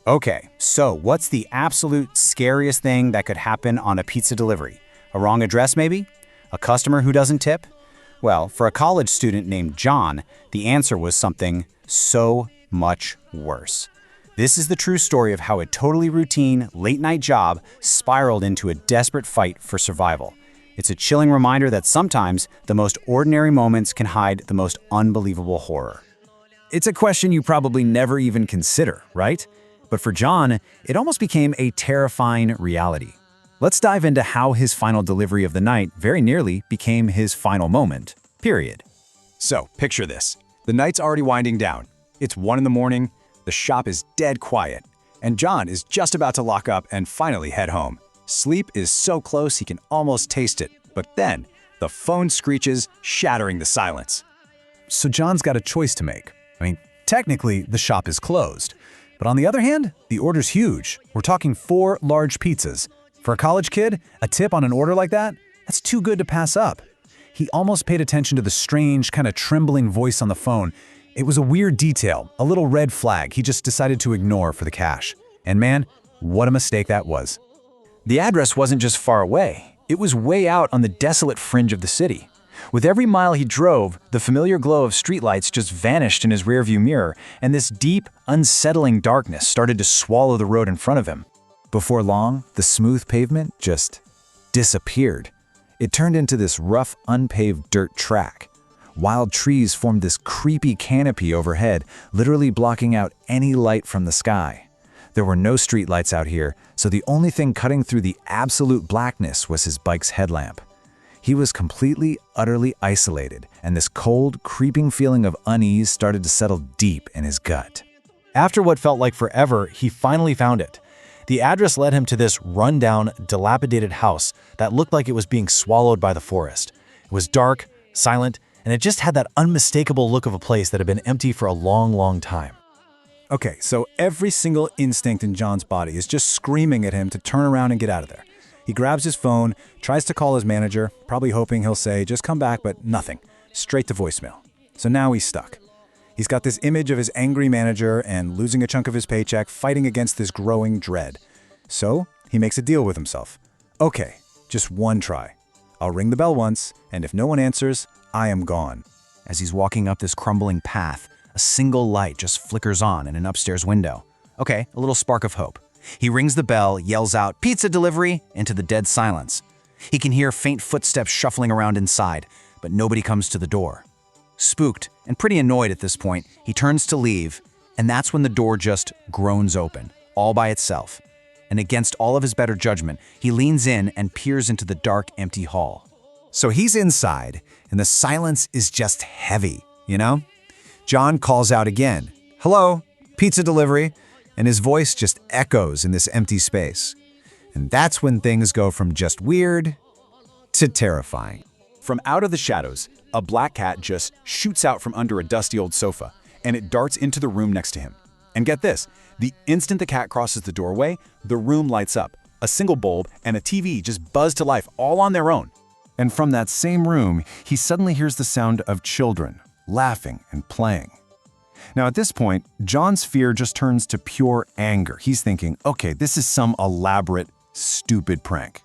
Okay, so what's the absolute scariest thing that could happen on a pizza delivery? A wrong address, maybe? A customer who doesn't tip? Well, for a college student named John, the answer was something so much worse. This is the true story of how a totally routine, late-night job spiraled into a desperate fight for survival. It's a chilling reminder that sometimes the most ordinary moments can hide the most unbelievable horror. It's a question you probably never even consider, right? But for John, it almost became a terrifying reality. Let's dive into how his final delivery of the night very nearly became his final moment, period. So, picture this. The night's already winding down. It's 1 in the morning, the shop is dead quiet, and John is just about to lock up and finally head home. Sleep is so close he can almost taste it, but then the phone screeches, shattering the silence. So John's got a choice to make. Technically, the shop is closed. But on the other hand, the order's huge. We're talking 4 large pizzas. For a college kid, a tip on an order like that's too good to pass up. He almost paid attention to the strange, kind of trembling voice on the phone. It was a weird detail, a little red flag he just decided to ignore for the cash. And man, what a mistake that was. The address wasn't just far away. It was way out on the desolate fringe of the city. With every mile he drove, the familiar glow of streetlights just vanished in his rearview mirror, and this deep, unsettling darkness started to swallow the road in front of him. Before long, the smooth pavement just disappeared. It turned into this rough, unpaved dirt track. Wild trees formed this creepy canopy overhead, literally blocking out any light from the sky. There were no streetlights out here, so the only thing cutting through the absolute blackness was his bike's headlamp. He was completely, utterly isolated, and this cold, creeping feeling of unease started to settle deep in his gut. After what felt like forever, he finally found it. The address led him to this rundown, dilapidated house that looked like it was being swallowed by the forest. It was dark, silent, and it just had that unmistakable look of a place that had been empty for a long, long time. Okay, so every single instinct in John's body is just screaming at him to turn around and get out of there. He grabs his phone, tries to call his manager, probably hoping he'll say, just come back, but nothing. Straight to voicemail. So now he's stuck. He's got this image of his angry manager and losing a chunk of his paycheck, fighting against this growing dread. So he makes a deal with himself. Okay, just one try. I'll ring the bell once, and if no one answers, I am gone. As he's walking up this crumbling path, a single light just flickers on in an upstairs window. Okay, a little spark of hope. He rings the bell, yells out, "Pizza delivery," into the dead silence. He can hear faint footsteps shuffling around inside, but nobody comes to the door. Spooked and pretty annoyed at this point, he turns to leave, and that's when the door just groans open, all by itself. And against all of his better judgment, he leans in and peers into the dark, empty hall. So he's inside, and the silence is just heavy, you know? John calls out again, "Hello, pizza delivery," and his voice just echoes in this empty space. And that's when things go from just weird to terrifying. From out of the shadows, a black cat just shoots out from under a dusty old sofa, and it darts into the room next to him. And get this, the instant the cat crosses the doorway, the room lights up. A single bulb and a TV just buzz to life all on their own. And from that same room, he suddenly hears the sound of children laughing and playing. Now at this point, John's fear just turns to pure anger. He's thinking, okay, this is some elaborate, stupid prank.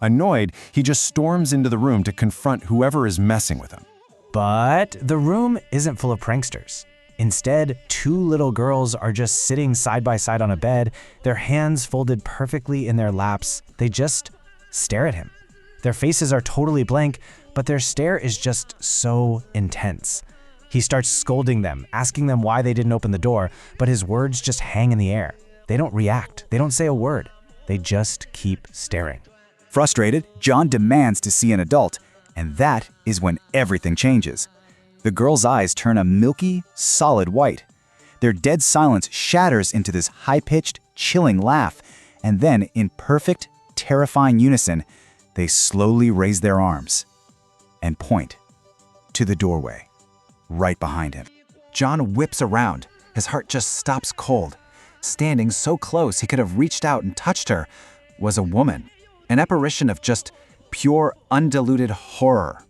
Annoyed, he just storms into the room to confront whoever is messing with him. But the room isn't full of pranksters. Instead, 2 little girls are just sitting side by side on a bed, their hands folded perfectly in their laps. They just stare at him. Their faces are totally blank, but their stare is just so intense. He starts scolding them, asking them why they didn't open the door, but his words just hang in the air. They don't react. They don't say a word. They just keep staring. Frustrated, John demands to see an adult, and that is when everything changes. The girls' eyes turn a milky, solid white. Their dead silence shatters into this high-pitched, chilling laugh, and then, in perfect, terrifying unison, they slowly raise their arms and point to the doorway right behind him. John whips around. His heart just stops cold. Standing so close he could have reached out and touched her was a woman, an apparition of just pure, undiluted horror.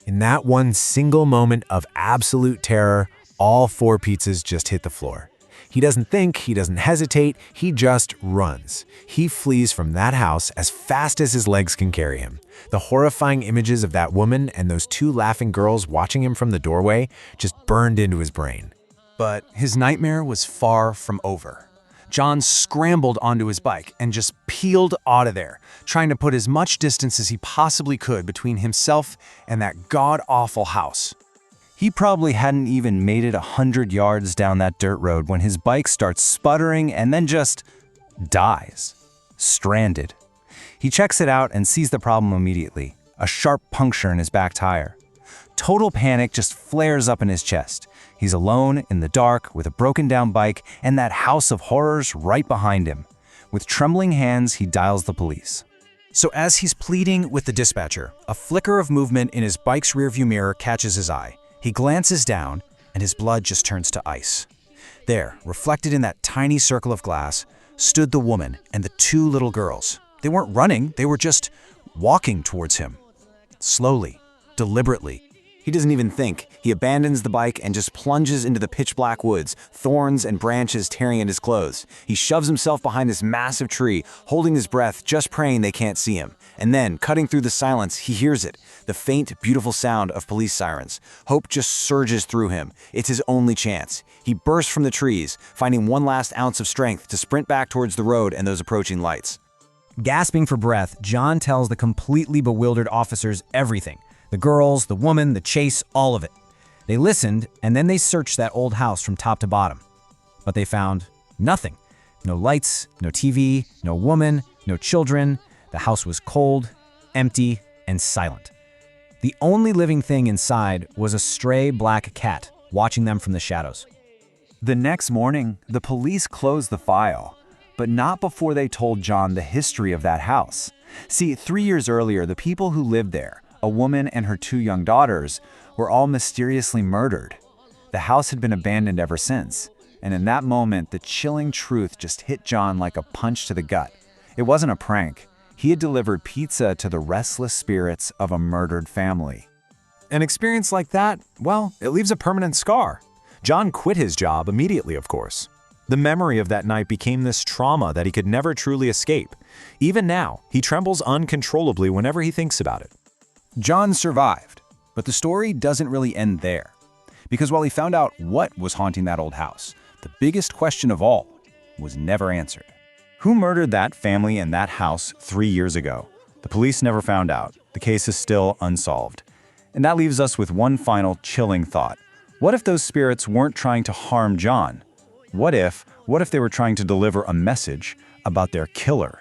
In that one single moment of absolute terror, all 4 pizzas just hit the floor. He doesn't think, he doesn't hesitate, he just runs. He flees from that house as fast as his legs can carry him. The horrifying images of that woman and those two laughing girls watching him from the doorway just burned into his brain. But his nightmare was far from over. John scrambled onto his bike and just peeled out of there, trying to put as much distance as he possibly could between himself and that god-awful house. He probably hadn't even made it 100 yards down that dirt road when his bike starts sputtering and then just dies. Stranded. He checks it out and sees the problem immediately, a sharp puncture in his back tire. Total panic just flares up in his chest. He's alone in the dark with a broken down bike and that house of horrors right behind him. With trembling hands, he dials the police. So as he's pleading with the dispatcher, a flicker of movement in his bike's rearview mirror catches his eye. He glances down, and his blood just turns to ice. There, reflected in that tiny circle of glass, stood the woman and the two little girls. They weren't running, they were just walking towards him. Slowly, deliberately. He doesn't even think. He abandons the bike and just plunges into the pitch-black woods, thorns and branches tearing at his clothes. He shoves himself behind this massive tree, holding his breath, just praying they can't see him. And then, cutting through the silence, he hears it, the faint, beautiful sound of police sirens. Hope just surges through him. It's his only chance. He bursts from the trees, finding one last ounce of strength to sprint back towards the road and those approaching lights. Gasping for breath, John tells the completely bewildered officers everything. The girls, the woman, the chase, all of it. They listened, and then they searched that old house from top to bottom. But they found nothing. No lights, no TV, no woman, no children. The house was cold, empty, and silent. The only living thing inside was a stray black cat watching them from the shadows. The next morning, the police closed the file, but not before they told John the history of that house. See, 3 years earlier, the people who lived there, a woman and her 2 young daughters, were all mysteriously murdered. The house had been abandoned ever since, and in that moment, the chilling truth just hit John like a punch to the gut. It wasn't a prank. He had delivered pizza to the restless spirits of a murdered family. An experience like that, well, it leaves a permanent scar. John quit his job immediately, of course. The memory of that night became this trauma that he could never truly escape. Even now, he trembles uncontrollably whenever he thinks about it. John survived, but the story doesn't really end there. Because while he found out what was haunting that old house, the biggest question of all was never answered. Who murdered that family and that house 3 years ago? The police never found out. The case is still unsolved. And that leaves us with one final chilling thought. What if those spirits weren't trying to harm John? What if they were trying to deliver a message about their killer?